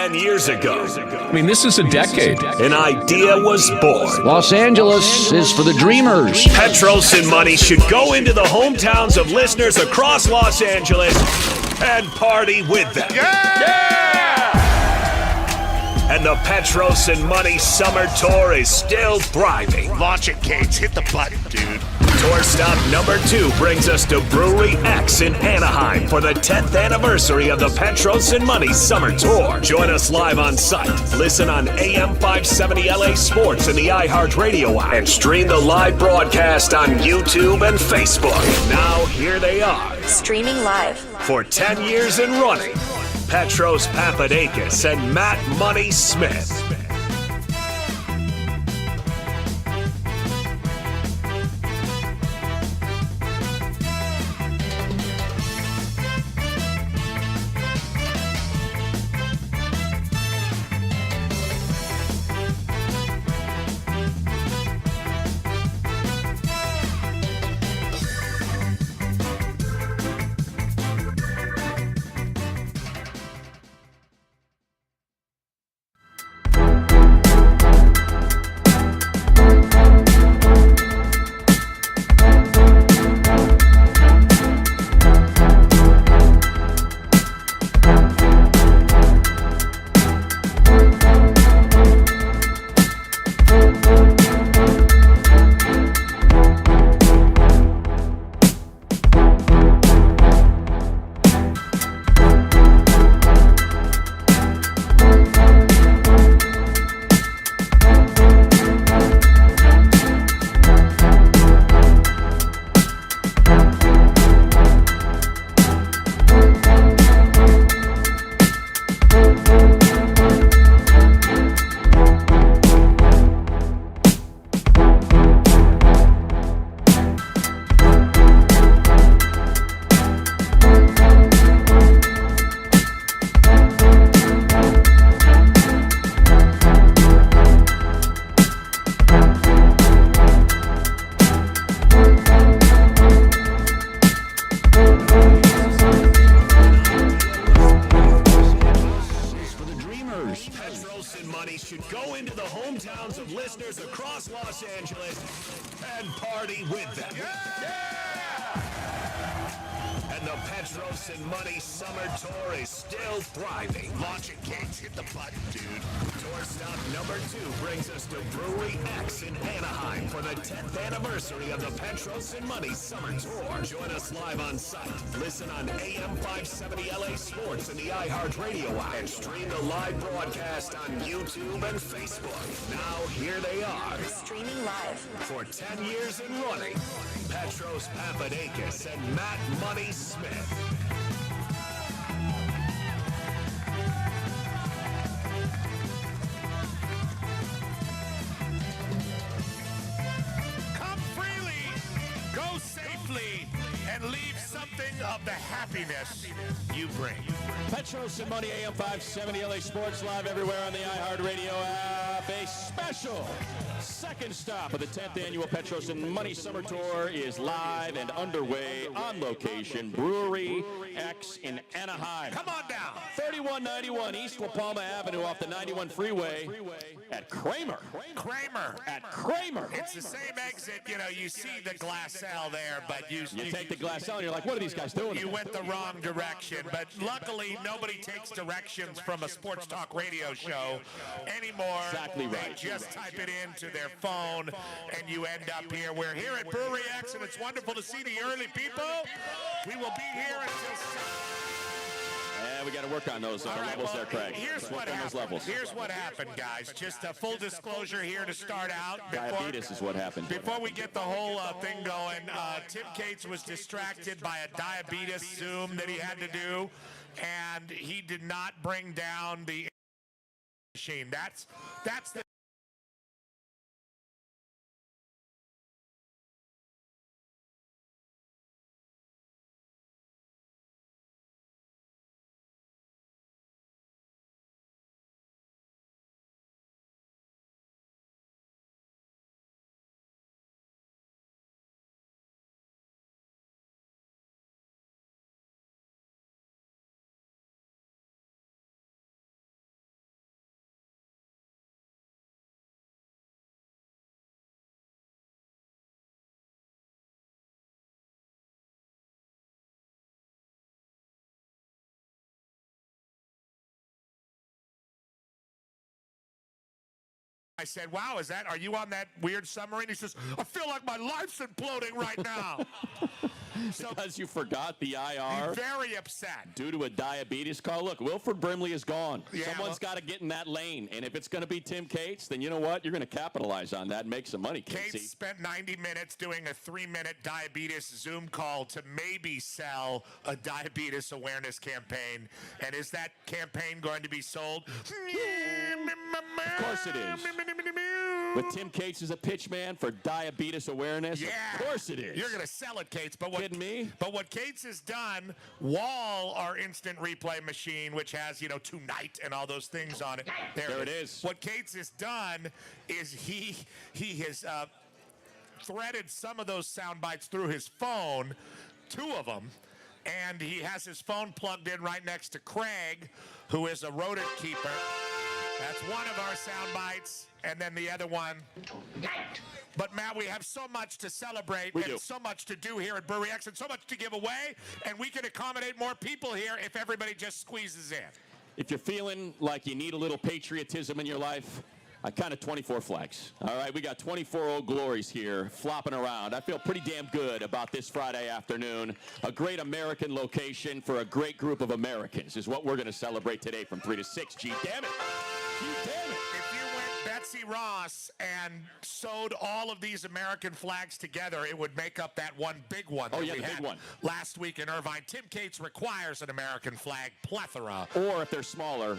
10 years ago, I mean, this is a decade. an idea was born. Los Angeles is for the dreamers. Petros and money should go into the hometowns of listeners across Los Angeles and party with them. And the Petros and Money Summer Tour is still thriving. Launch it, Gates. Hit the button, dude. Tour stop number 2 brings us to Brewery X in Anaheim for the 10th anniversary of the Petros and Money Summer Tour. Join us live on site. Listen on AM 570 LA Sports and the iHeart Radio app. And stream the live broadcast on YouTube and Facebook. Now, here they are. Streaming live. For 10 years and running, Petros Papadakis and Matt Money Smith. Petros and money should go into the hometowns of listeners across Los Angeles and party with them. And the Petros and Money Summer Tour is still thriving. Launch it, Gates. Hit the button, dude. Tour stop number 2 brings us to Brewery X in Anaheim for the 10th anniversary of the Petros and Money Summer Tour. Join us live on site. Listen on AM 570 LA Sports and the iHeart Radio app. And stream the live broadcast on YouTube and Facebook. Now, here they are. Streaming live. For 10 years and running, Petros Papadakis and Matt Money Smith. Come freely, go safely, and leave something of the happiness you bring. Petros and Money, AM 570 LA Sports, live everywhere on the iHeart Radio app. A special second stop of the 10th annual Petros and Money Summer Tour is live and underway on location. Brewery X in Anaheim. Come on down. 3191 East La Palma Avenue off the 91 freeway at Kramer. At Kramer. It's the same exit, you see the glass L there, but you take the glass out and you're like, what are these guys doing? You went the wrong direction, but luckily nobody takes directions from a sports talk radio show anymore. Exactly right. They just type it into their phone and you end up here. We're here at Brewery X and it's wonderful to see the early people. We will be here until 7. Yeah, we got to work on those levels there, Craig. Here's what happened, guys. Just a full disclosure here to start out. Diabetes is what happened. Before we get the whole thing going, Tim Cates was distracted by a diabetes Zoom that he had to do, and he did not bring down the machine. That's the I said, wow, are you on that weird submarine? He says, I feel like my life's imploding right now. Because you forgot the IR? Very upset. Due to a diabetes call. Look, Wilford Brimley is gone. Yeah, Someone's got to get in that lane. And if it's going to be Tim Cates, then you know what? You're going to capitalize on that and make some money, Casey. Cates spent 90 minutes doing a 3-minute diabetes Zoom call to maybe sell a diabetes awareness campaign. And is that campaign going to be sold? Of course it is. With Tim Cates as a pitch man for diabetes awareness? Yeah. Of course it is. You're going to sell it, Cates. But Kidding me? But what Cates has done, Wall, our instant replay machine, which has, Tonight and all those things on it. There it is. What Cates has done is he has threaded some of those sound bites through his phone, 2 of them, and he has his phone plugged in right next to Craig, who is a rodent keeper. That's one of our sound bites, and then the other one. But, Matt, we have so much to celebrate and so much to do here at Brewery X and so much to give away, and we can accommodate more people here if everybody just squeezes in. If you're feeling like you need a little patriotism in your life, I counted 24 flags. All right, we got 24 Old Glories here flopping around. I feel pretty damn good about this Friday afternoon. A great American location for a great group of Americans is what we're going to celebrate today from 3 to 6. Gee, damn it. Gee, damn it. If you went Betsy Ross and sewed all of these American flags together, it would make up that one big one that we had last week in Irvine. Tim Cates requires an American flag plethora. Or if they're smaller,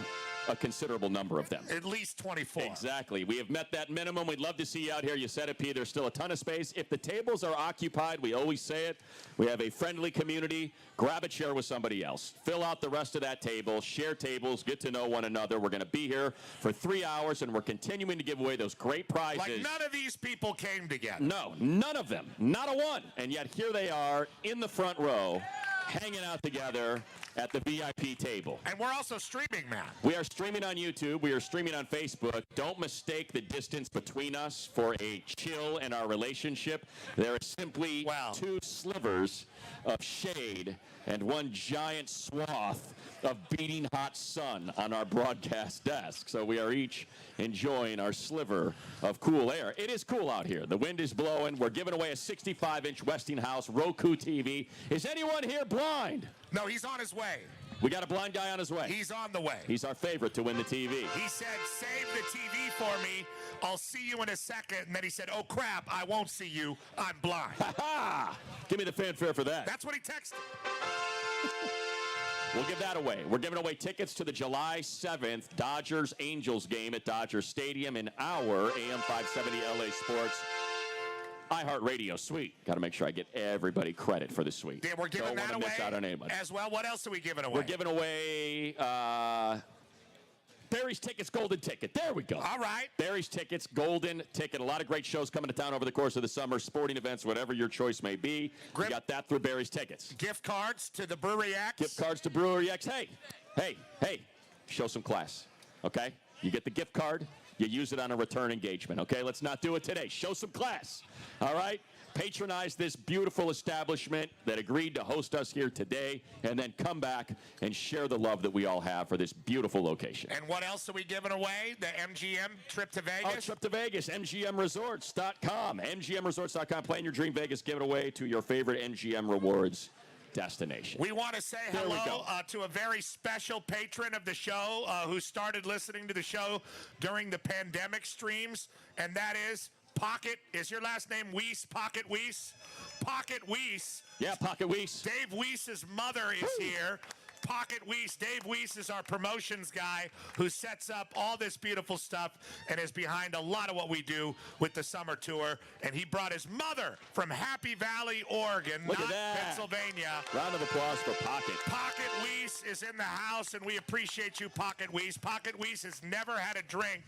a considerable number of them. At least 24. Exactly. We have met that minimum. We'd love to see you out here. You said it, P. There's still a ton of space. If the tables are occupied, we always say it, we have a friendly community. Grab a chair with somebody else. Fill out the rest of that table. Share tables. Get to know one another. We're going to be here for 3 hours, and we're continuing to give away those great prizes. Like none of these people came together. No, none of them. Not a one. And yet here they are in the front row, hanging out together at the VIP table. And we're also streaming, Matt. We are streaming on YouTube. We are streaming on Facebook. Don't mistake the distance between us for a chill in our relationship. There are simply 2 slivers of shade and one giant swath of beating hot sun on our broadcast desk. So we are each enjoying our sliver of cool air. It is cool out here. The wind is blowing. We're giving away a 65-inch Westinghouse Roku TV. Is anyone here blind? No, he's on his way. We got a blind guy on his way. He's on the way. He's our favorite to win the TV. He said, save the TV for me. I'll see you in a second. And then he said, oh, crap, I won't see you. I'm blind. Ha-ha! Give me the fanfare for that. That's what he texted. We'll give that away. We're giving away tickets to the July 7th Dodgers-Angels game at Dodger Stadium in our AM 570 LA Sports iHeart Radio suite. Got to make sure I get everybody credit for the suite. Yeah, we're giving that away miss out on anybody. As well. What else are we giving away? We're giving away Barry's Tickets, Golden Ticket. There we go. All right. Barry's Tickets, Golden Ticket. A lot of great shows coming to town over the course of the summer, sporting events, whatever your choice may be. We got that through Barry's Tickets. Gift cards to the Brewery X. Gift cards to Brewery X. Hey, show some class, okay? You get the gift card, you use it on a return engagement, okay? Let's not do it today. Show some class, all right? Patronize this beautiful establishment that agreed to host us here today, and then come back and share the love that we all have for this beautiful location. And what else are we giving away? The MGM trip to Vegas? Our trip to Vegas, MGMresorts.com. MGMresorts.com. Plan your dream Vegas. Give it away to your favorite MGM Rewards destination. We want to say hello to a very special patron of the show who started listening to the show during the pandemic streams, and that is Pocket. Is your last name Weiss? Pocket Weiss? Pocket Weiss. Yeah, Pocket Weiss. Dave Weiss's mother is here. Pocket Weiss. Dave Weiss is our promotions guy who sets up all this beautiful stuff and is behind a lot of what we do with the summer tour. And he brought his mother from Happy Valley, Oregon, Look not at that. Pennsylvania. Round of applause for Pocket. Pocket Weiss is in the house, and we appreciate you, Pocket Weiss. Pocket Weiss has never had a drink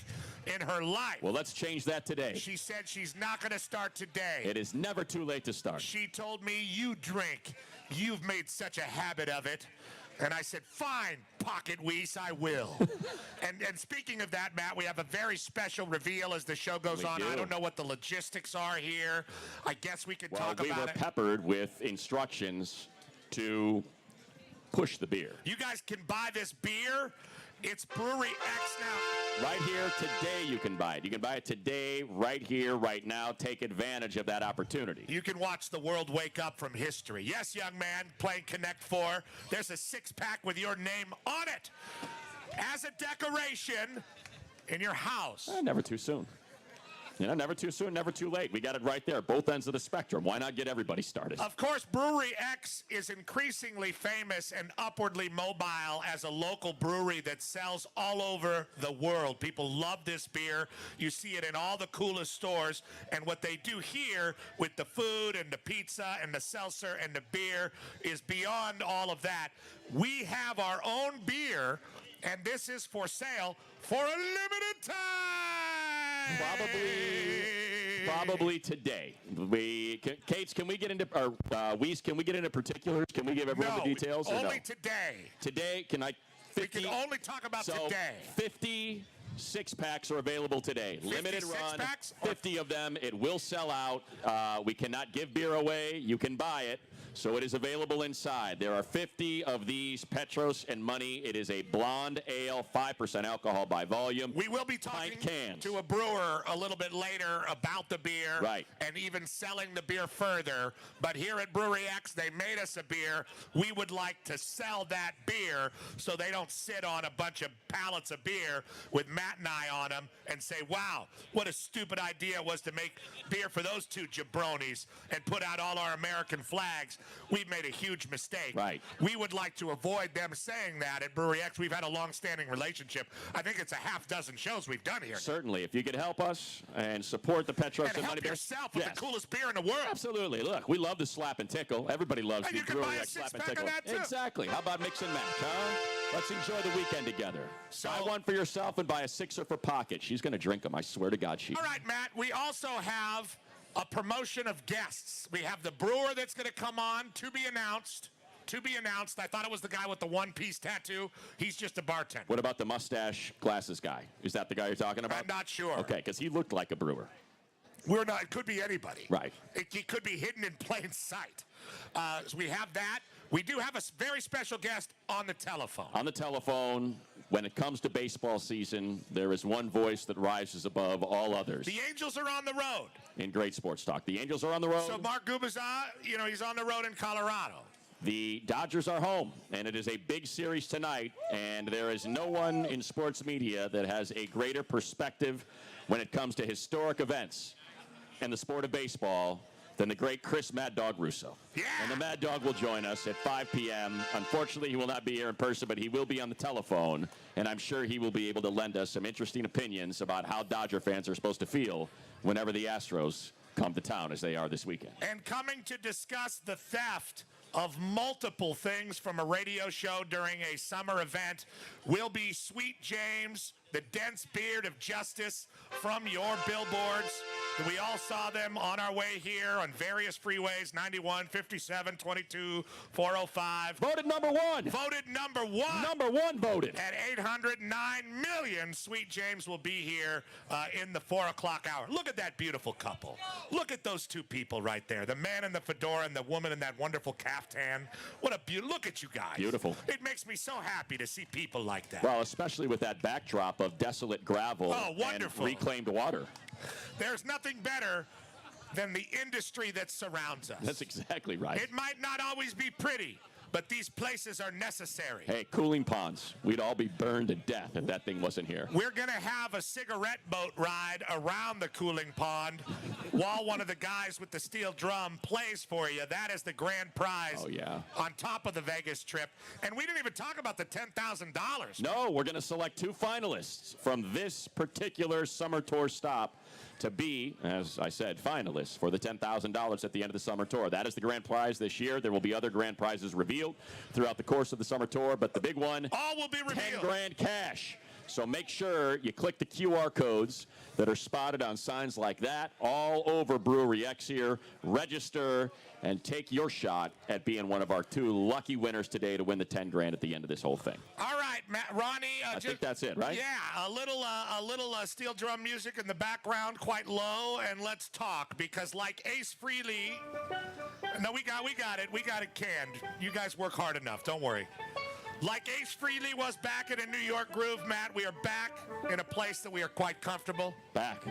in her life. Well, let's change that today. She said she's not going to start today. It is never too late to start. She told me, you drink. You've made such a habit of it. And I said, fine, Pocket Weiss, I will. and speaking of that, Matt, we have a very special reveal as the show goes on. I don't know what the logistics are here. I guess we could talk about it. We were peppered with instructions to push the beer. You guys can buy this beer. It's Brewery X now. Right here today you can buy it. You can buy it today, right here, right now. Take advantage of that opportunity. You can watch the world wake up from history. Yes, young man, playing Connect 4. There's a six-pack with your name on it as a decoration in your house. Never too soon. You know, never too soon, never too late. We got it right there, both ends of the spectrum. Why not get everybody started? Of course, Brewery X is increasingly famous and upwardly mobile as a local brewery that sells all over the world. People love this beer. You see it in all the coolest stores. And what they do here with the food and the pizza and the seltzer and the beer is beyond all of that. We have our own beer, and this is for sale for a limited time. Probably today. Cates, can we get into, or Weiss, can we get into particulars? Can we give everyone the details? Only today. Today, can I? 50, we can only talk about today. 50 six-packs are available today. Limited run, six-packs? 50 of them. It will sell out. We cannot give beer away. You can buy it. So it is available inside. There are 50 of these Petros and Money. It is a blonde ale, 5% alcohol by volume. We will be talking to a brewer a little bit later about the beer, right, and even selling the beer further. But here at Brewery X, they made us a beer. We would like to sell that beer so they don't sit on a bunch of pallets of beer with Matt and I on them and say, wow, what a stupid idea it was to make beer for those two jabronis and put out all our American flags. We've made a huge mistake. Right. We would like to avoid them saying that at Brewery X. We've had a long-standing relationship. I think it's a half dozen shows we've done here. Certainly. If you could help us and support the Petros and Money help yourself with the coolest beer in the world. Absolutely. Look, we love the slap and tickle. Everybody loves and the you can Brewery buy a X slap and six-pack tickle. of that too. Exactly. How about mix and match, huh? Let's enjoy the weekend together. So, buy one for yourself and buy a sixer for Pocket. She's going to drink them. I swear to God, she. All right, Matt. We also have a promotion of guests. We have the brewer that's going to come on, to be announced. To be announced. I thought it was the guy with the one-piece tattoo. He's just a bartender. What about the mustache glasses guy? Is that the guy you're talking about? I'm not sure. Okay, because he looked like a brewer. We're not. It could be anybody. Right. It could be hidden in plain sight. So we have that. We do have a very special guest on the telephone. On the telephone, when it comes to baseball season, there is one voice that rises above all others. The Angels are on the road. In great sports talk. The Angels are on the road. So Mark Gubicza, he's on the road in Colorado. The Dodgers are home, and it is a big series tonight, and there is no one in sports media that has a greater perspective when it comes to historic events in the sport of baseball than the great Chris Mad Dog Russo. Yeah. And the Mad Dog will join us at 5 p.m. Unfortunately, he will not be here in person, but he will be on the telephone, and I'm sure he will be able to lend us some interesting opinions about how Dodger fans are supposed to feel whenever the Astros come to town, as they are this weekend. And coming to discuss the theft of multiple things from a radio show during a summer event will be Sweet James, the dense beard of justice from your billboards. We all saw them on our way here on various freeways, 91, 57, 22, 405. Voted number one. Voted number one. Number one voted. At 809 million, Sweet James will be here in the 4 o'clock hour. Look at that beautiful couple. Look at those two people right there. The man in the fedora and the woman in that wonderful caftan. What a beauty. Look at you guys. Beautiful. It makes me so happy to see people like that. Well, especially with that backdrop of desolate gravel and reclaimed water. There's nothing better than the industry that surrounds us. That's exactly right. It might not always be pretty, but these places are necessary. Hey, cooling ponds. We'd all be burned to death if that thing wasn't here. We're going to have a cigarette boat ride around the cooling pond while one of the guys with the steel drum plays for you. That is the grand prize. Oh, yeah. On top of the Vegas trip. And we didn't even talk about the $10,000. No, we're going to select 2 finalists from this particular summer tour stop to be, as I said, finalists for the $10,000 at the end of the summer tour. That is the grand prize this year. There will be other grand prizes revealed throughout the course of the summer tour, but the big one, all will be revealed. 10 grand cash. So make sure you click the QR codes that are spotted on signs like that all over Brewery X here. Register and take your shot at being one of our 2 lucky winners today to win the 10 grand at the end of this whole thing. All right, Ronnie. I think that's it, right? Yeah, a little steel drum music in the background, quite low, and let's talk, because like Ace Frehley, No, we got it. We got it canned. You guys work hard enough. Don't worry. Like Ace Frehley was back in a New York groove, Matt, we are back in a place that we are quite comfortable. Back.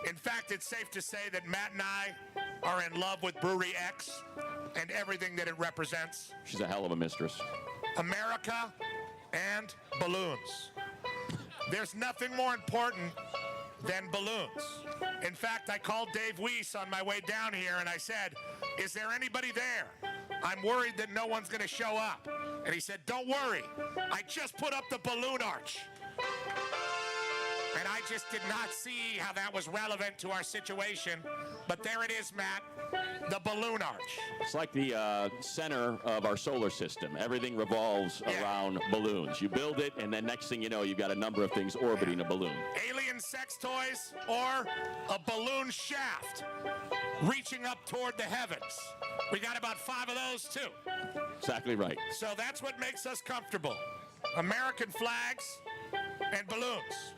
In fact, it's safe to say that Matt and I are in love with Brewery X and everything that it represents. She's a hell of a mistress. America and balloons. There's nothing more important than balloons. In fact, I called Dave Weiss on my way down here and I said, is there anybody there? I'm worried that no one's going to show up. And he said, don't worry. I just put up the balloon arch. And I just did not see how that was relevant to our situation. But there it is, Matt, the balloon arch. It's like the center of our solar system. Everything revolves around balloons. You build it, and then next thing you know, you've got a number of things orbiting a balloon. Alien sex toys or a balloon shaft reaching up toward the heavens. We got about 5 of those, too. Exactly right. So that's what makes us comfortable. American flags and balloons.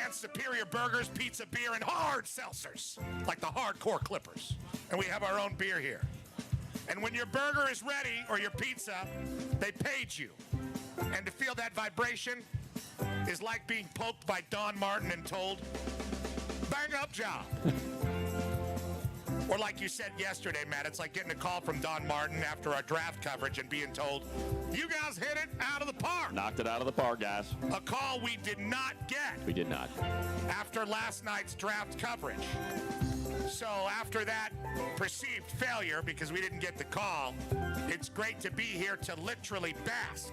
And superior burgers, pizza, beer, and hard seltzers, like the hardcore Clippers. And we have our own beer here. And when your burger is ready, or your pizza, they paid you. And to feel that vibration is like being poked by Don Martin and told, bang up job. Or like you said yesterday, Matt, it's like getting a call from Don Martin after our draft coverage and being told, you guys hit it out of the park. Knocked it out of the park, guys. A call we did not get. We did not. After last night's draft coverage. So after that perceived failure, because we didn't get the call, it's great to be here to literally bask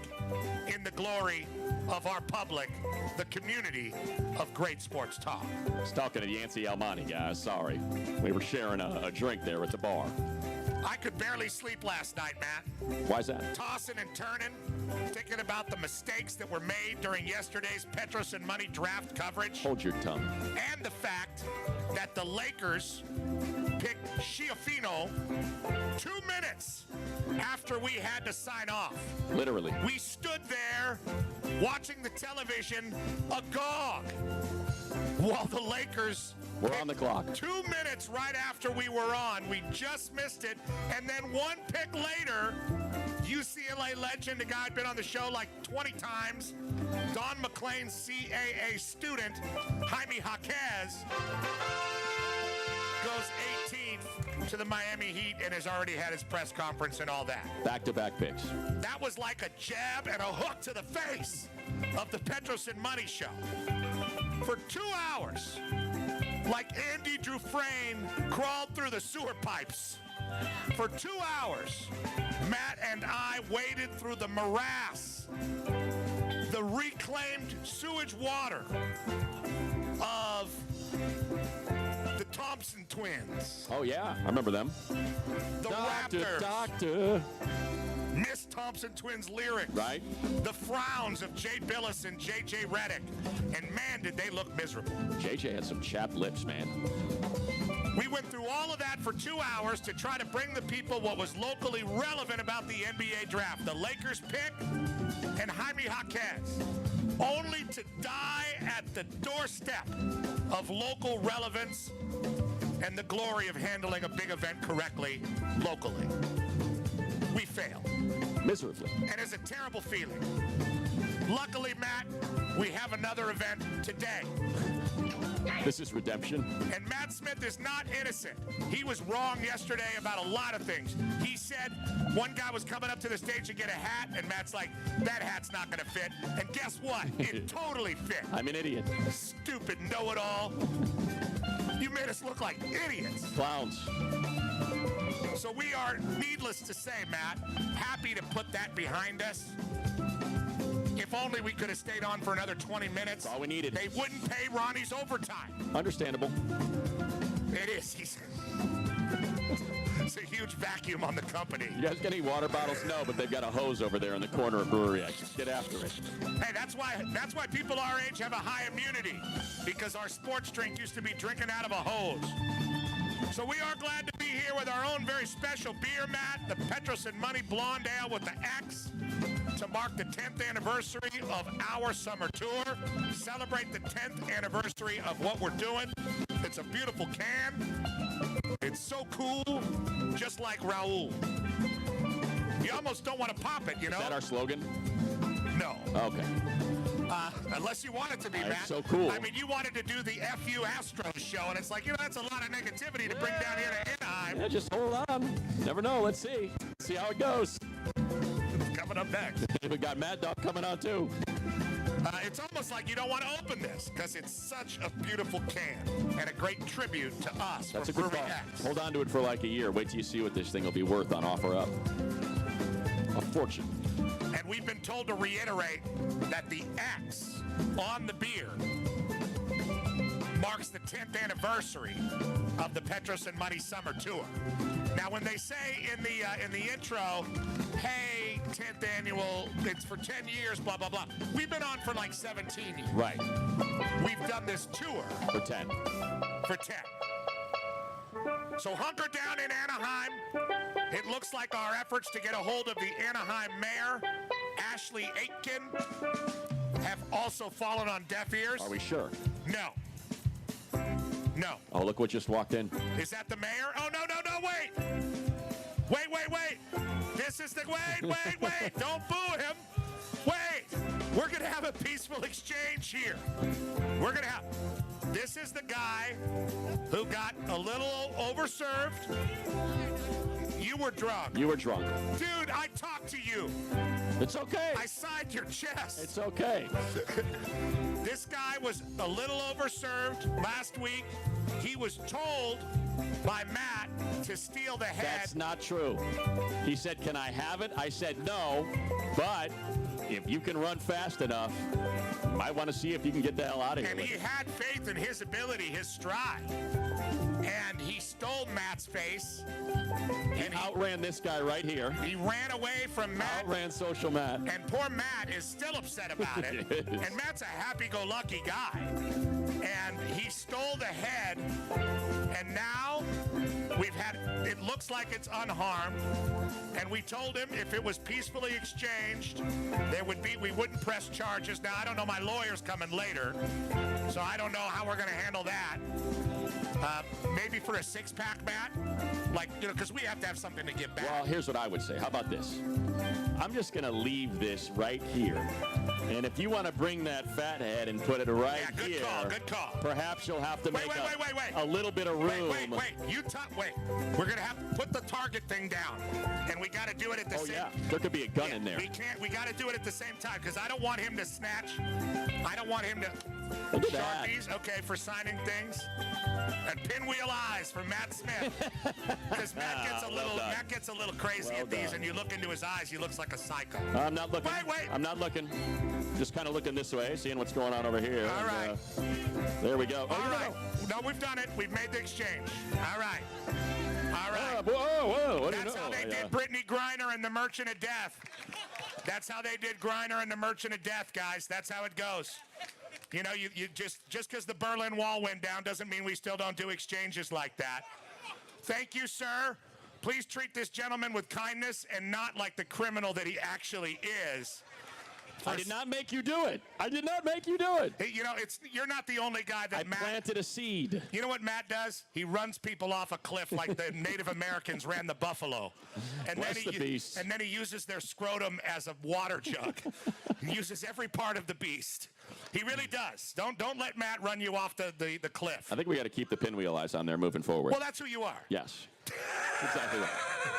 in the glory of our public, the community of great sports talk. I was talking to Yancey Almani, guys. Sorry. We were sharing a drink there at the bar. I could barely sleep last night, Matt. Why's that? Tossing and turning, thinking about the mistakes that were made during yesterday's Petros and Money draft coverage. Hold your tongue. And the fact that the Lakers picked Schiaffino 2 minutes after we had to sign off. Literally. We stood there watching the television agog while the Lakers We're on the clock. 2 minutes right after we were on. We just missed it. And then one pick later, UCLA legend, a guy who'd been on the show like 20 times, Don McLean's CAA student, Jaime Jaquez, goes 18th to the Miami Heat and has already had his press conference and all that. Back-to-back picks. That was like a jab and a hook to the face of the Petros and Money show. For 2 hours, like Andy Dufresne crawled through the sewer pipes. For 2 hours, Matt and I waded through the morass, the reclaimed sewage water of the Thompson twins. Oh, yeah. I remember them. The Doctor, Raptors. doctor. Miss Thompson twins lyrics. Right. The frowns of Jay Billis and J.J. Redick. And man, did they look miserable. JJ had some chapped lips, man. We went through all of that for 2 hours to try to bring the people what was locally relevant about the NBA draft. The Lakers pick and Jaime Jaquez. Only to die at the doorstep of local relevance and the glory of handling a big event correctly locally. We failed. Miserably. And it's a terrible feeling. Luckily, Matt, we have another event today. This is redemption. And Matt Smith is not innocent. He was wrong yesterday about a lot of things. He said one guy was coming up to the stage to get a hat, and Matt's like, that hat's not going to fit. And guess what? It totally fit. I'm an idiot. Stupid know-it-all. You made us look like idiots. Clowns. So we are, needless to say, Matt, happy to put that behind us. If only we could have stayed on for another 20 minutes. That's all we needed. They wouldn't pay Ronnie's overtime. Understandable. It is. It's a huge vacuum on the company. You guys got any water bottles? No, but they've got a hose over there in the corner of Brewery. Just get after it. Hey, that's why people our age have a high immunity, because our sports drink used to be drinking out of a hose. So we are glad to be here with our own very special beer, Matt, the Petros and Money Blonde Ale with the X, to mark the 10th anniversary of our summer tour, celebrate the 10th anniversary of what we're doing. The It's a beautiful can. It's so cool, just like Raul. You almost don't want to pop it, you know? Is that our slogan? No. Okay. Unless you want it to be, Matt. So cool. I mean, you wanted to do the FU Astros show, and it's like, that's a lot of negativity to bring down here to Anaheim. Yeah, just hold on. Never know. Let's see. See how it goes. Coming up next. We got Mad Dog coming on, too. It's almost like you don't want to open this because it's such a beautiful can and a great tribute to us. That's a from good Brewery thought. X. Hold on to it for like a year. Wait till you see what this thing will be worth on OfferUp. A fortune. And we've been told to reiterate that the X on the beer marks the 10th anniversary of the Petros and Money Summer Tour. Now, when they say in the intro, hey, 10th annual, it's for 10 years, blah, blah, blah. We've been on for like 17 years. Right. We've done this tour For 10. for 10. So hunker down in Anaheim. It looks like our efforts to get a hold of the Anaheim mayor, Ashley Aitken, have also fallen on deaf ears. Are we sure? No. No. Oh, look what just walked in. Is that the mayor? Oh, no, wait. Wait. This is the, wait. Don't boo him. Wait. We're going to have a peaceful exchange here. This is the guy who got a little overserved. You were drunk. You were drunk. Dude, I talked to you. It's okay. I signed your chest. It's okay. This guy was a little overserved last week. He was told by Matt to steal the head. That's not true. He said, can I have it? I said no, but if you can run fast enough, you might want to see if you can get the hell out of here. And he had faith in his ability, his stride. And he stole Matt's face. And he outran this guy right here. He ran away from Matt. Outran Social Matt. And poor Matt is still upset about it. And Matt's a happy-go-lucky guy. And he stole the head. And now it looks like it's unharmed. And we told him if it was peacefully exchanged, we wouldn't press charges. Now, I don't know, my lawyer's coming later. So I don't know how we're going to handle that. Maybe for a six-pack, Matt? Because we have to have something to give back. Well, here's what I would say. How about this? I'm just going to leave this right here. And if you want to bring that fat head and put it right here. Good call. Perhaps you'll have to make wait. a little bit of room. Wait. We're going to have to put the target thing down. And we got to do it at the same time. Oh, yeah. There could be a gun in there. We got to do it at the same time because I don't want him to snatch. I don't want him to. Look at that. Sharpies, okay, for signing things. And pinwheel eyes for Matt Smith. Because Matt gets a little crazy at these, and you look into his eyes, he looks like a psycho. I'm not looking. Wait. I'm not looking. Just kind of looking this way, seeing what's going on over here. All right. There we go. All right. No, we've done it. We've made the exchange. All right. Whoa. What That's how they did Brittany Griner and the Merchant of Death. That's how they did Griner and the Merchant of Death, guys. That's how it goes. You know, you just because the Berlin Wall went down doesn't mean we still don't do exchanges like that. Thank you, sir. Please treat this gentleman with kindness and not like the criminal that he actually is. I did not make you do it. Hey, you know, you're not the only guy that I planted a seed. You know what Matt does? He runs people off a cliff like the Native Americans ran the buffalo. And then he uses their scrotum as a water jug. He uses every part of the beast. He really does. Don't let Matt run you off the cliff. I think we got to keep the pinwheel eyes on there moving forward. Well, that's who you are. Yes. Exactly right.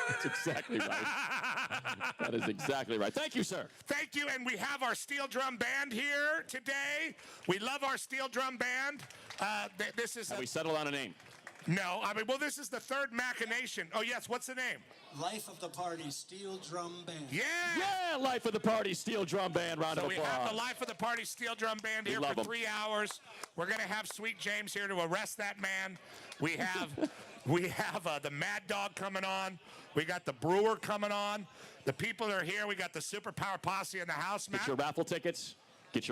That's exactly right. That is exactly right. Thank you, sir. Thank you, and we have our steel drum band here today. We love our steel drum band. This is. Have we settled on a name? No, this is the third machination. Oh yes, what's the name? Life of the Party Steel Drum Band. Yeah, Life of the Party Steel Drum Band. Round of applause. So we have the Life of the Party Steel Drum Band here for 3 hours. We're gonna have Sweet James here to arrest that man. We have the Mad Dog coming on. We got the Brewer coming on. The people are here. We got the Superpower Posse in the house, Matt. Get your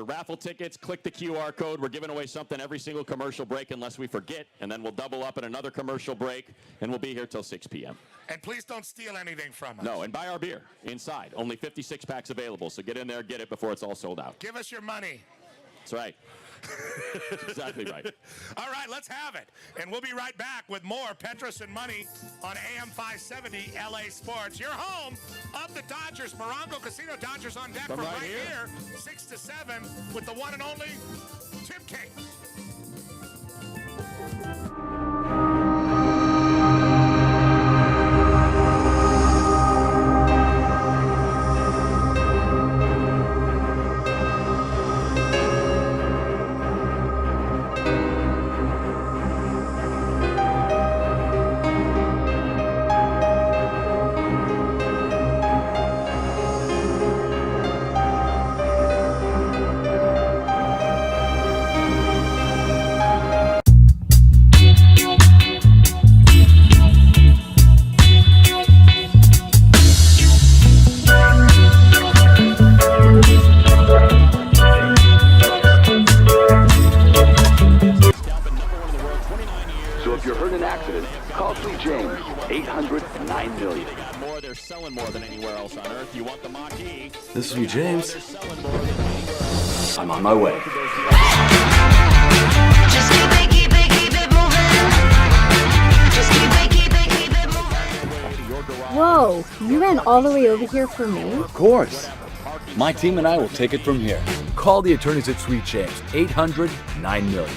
raffle tickets. Click the QR code. We're giving away something every single commercial break unless we forget, and then we'll double up at another commercial break, and we'll be here till 6 p.m. And please don't steal anything from us. No, and buy our beer inside. Only 56 packs available, so get in there, get it before it's all sold out. Give us your money. That's right. That's exactly right. All right, let's have it. And we'll be right back with more Petros and Money on AM 570 LA Sports. Your home of the Dodgers. Morongo Casino Dodgers on deck from right here, 6 to 7, with the one and only Tim Cates. So if you're hurt in an accident, call Sweet James, 800-9 million. They got more. They're selling more than anywhere else on earth. You want the Maquis? This is Sweet James. They're selling more than anywhere else. I'm on my way. Just keep it moving. Just keep it moving. Whoa, you ran all the way over here for me? Of course. My team and I will take it from here. Call the attorneys at Sweet James, 800-9 million.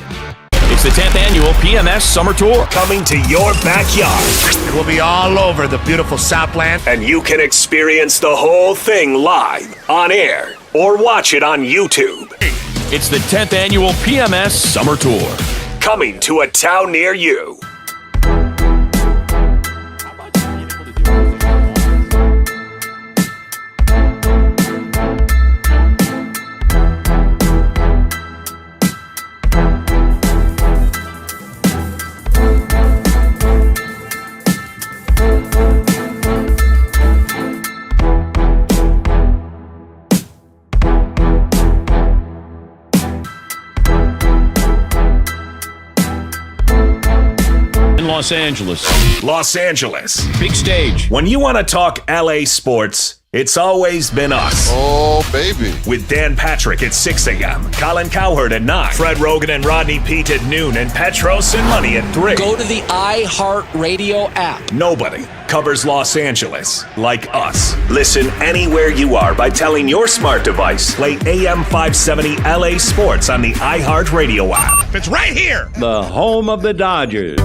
It's the 10th annual PMS Summer Tour. Coming to your backyard. It will be all over the beautiful Southland. And you can experience the whole thing live, on air, or watch it on YouTube. It's the 10th annual PMS Summer Tour. Coming to a town near you. Los Angeles. Los Angeles. Big stage. When you want to talk LA sports, it's always been us. Oh, baby. With Dan Patrick at 6 a.m., Colin Cowherd at 9, Fred Rogan and Rodney Pete at noon, and Petros and Money at 3. Go to the iHeart Radio app. Nobody covers Los Angeles like us. Listen anywhere you are by telling your smart device, play AM 570 LA Sports on the iHeart Radio app. It's right here. The home of the Dodgers.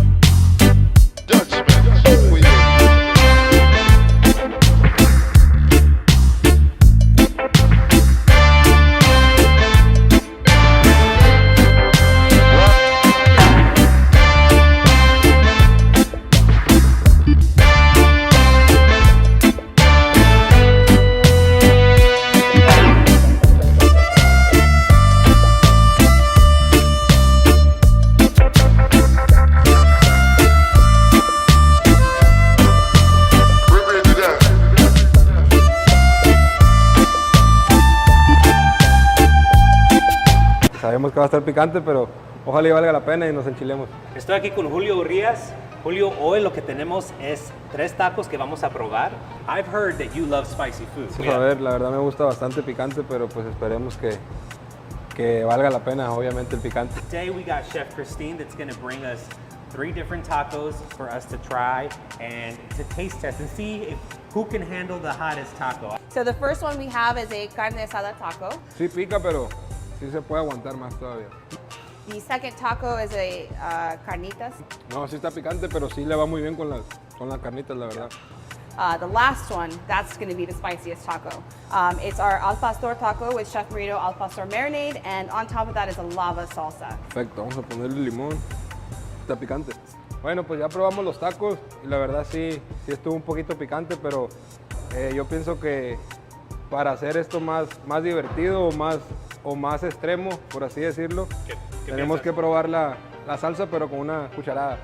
Sabemos que va a estar picante, pero ojalá y valga la pena y nos enchilemos. Estoy aquí con Julio Urias. Julio, hoy lo que tenemos es 3 tacos que vamos a probar. I've heard that you love spicy food. Vamos a ver, la verdad me gusta bastante picante, pero pues esperemos que valga la pena, obviamente, el picante. Today we got Chef Christine that's going to bring us 3 different tacos for us to try and to taste test and see who can handle the hottest taco. So the first one we have is a carne asada taco. Sí pica, pero sí se puede aguantar más todavía. The second taco is a carnitas. No, sí está picante, pero sí le va muy bien con las carnitas, la verdad. The last one, that's going to be the spiciest taco. It's our al pastor taco with Chef Marito al pastor marinade, and on top of that is a lava salsa. Perfecto, vamos a ponerle limón. Está picante. Bueno, pues ya probamos los tacos y la verdad sí estuvo un poquito picante, pero yo pienso que para hacer esto más divertido o más extremo, por así decirlo, tenemos que probar la salsa, pero con una cucharada.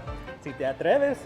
Si te atreves.